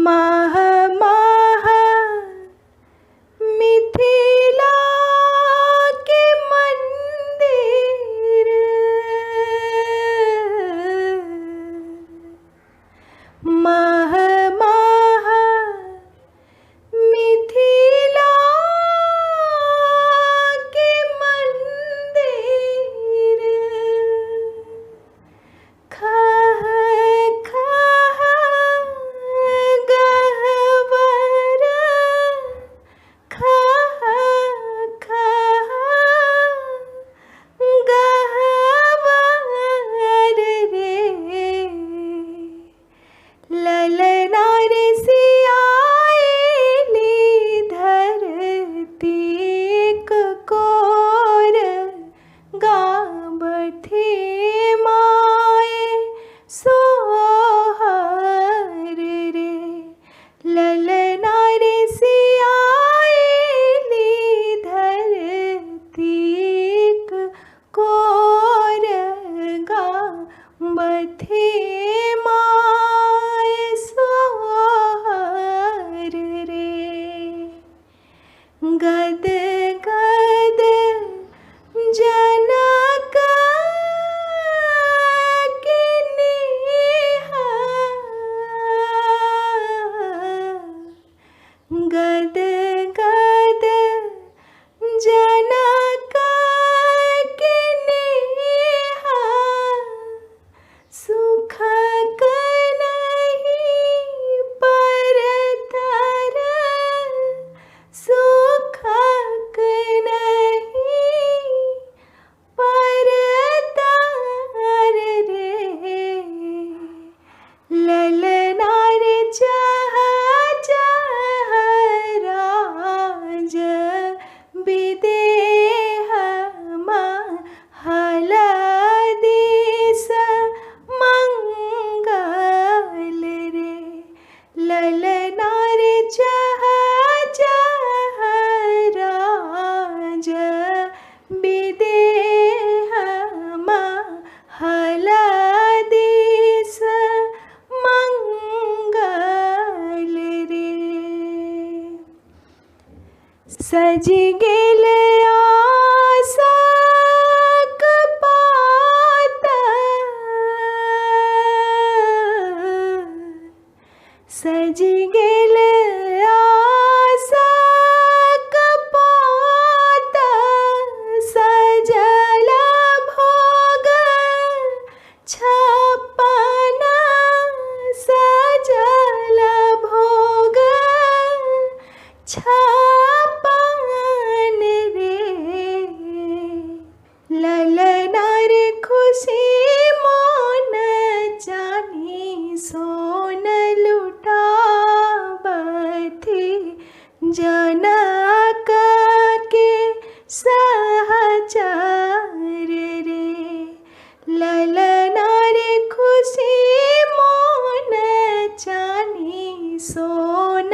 माह माह मिथिला के मंदिर, माह माह मिथिला के मंदिर, खह खह गहवर, खह खह गहवर रे, ललना रे सियाएली धरती कोर, गाबथे माए सोहर रे, ललना रे सियाएली धरती कोर, गाबथे माए सोहर रे, गद गद जनक के नेह, गद गद जनक के नेह, सुख नहीं परतर, सुख नहीं परतर रे, ललना रे चह चह राज विदेह, महल देश मंगल रे, ललना रे चह चह राज विदेह, महल देश मंगल रे, सज गेल आसक पात, सज गेल आसक पात, सजल भोग छप्पन, सजल भोग छप्पन रे, ललना रे खुशी मोन चानी सोन लुटावथी, जनक के सहचर रे, ललना रे खुशी मोन चानी सोन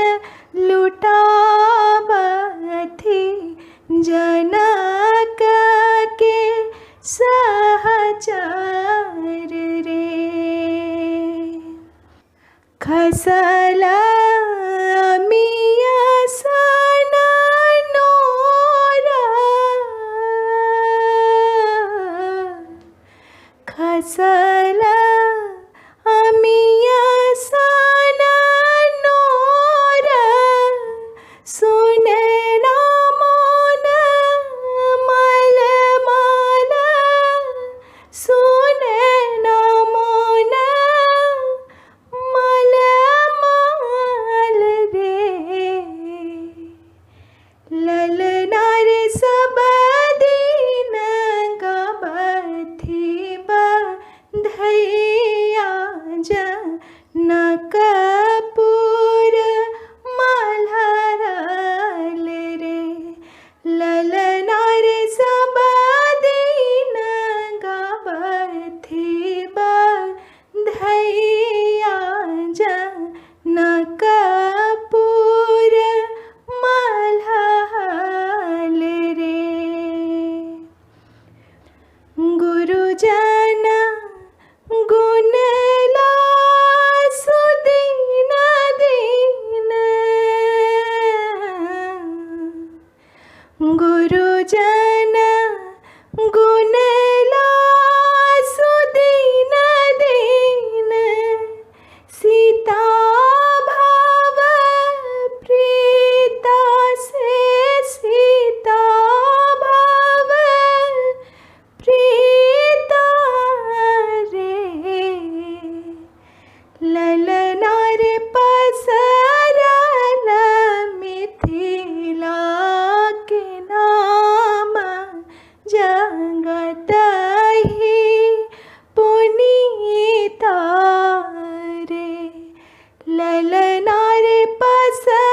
लुटावथी, जनक के सहचर रे, खसल मिया सन नोरा, खसल अमिया सन नोरा, सुने ना मोन मल मल, सुने ना मोन मल मल रे, ललना रे सब दिन गाबथी बधैया, जनकपुर मल्हरल रे, ललना रे सब दिन गाबथी बधैया, जनकपुर मल्हरल रे, गुरुजन गुण ला सुदी ललना रे पसरल मिथिला के नाम जगत ही पुनीता रे ललना रे पसरल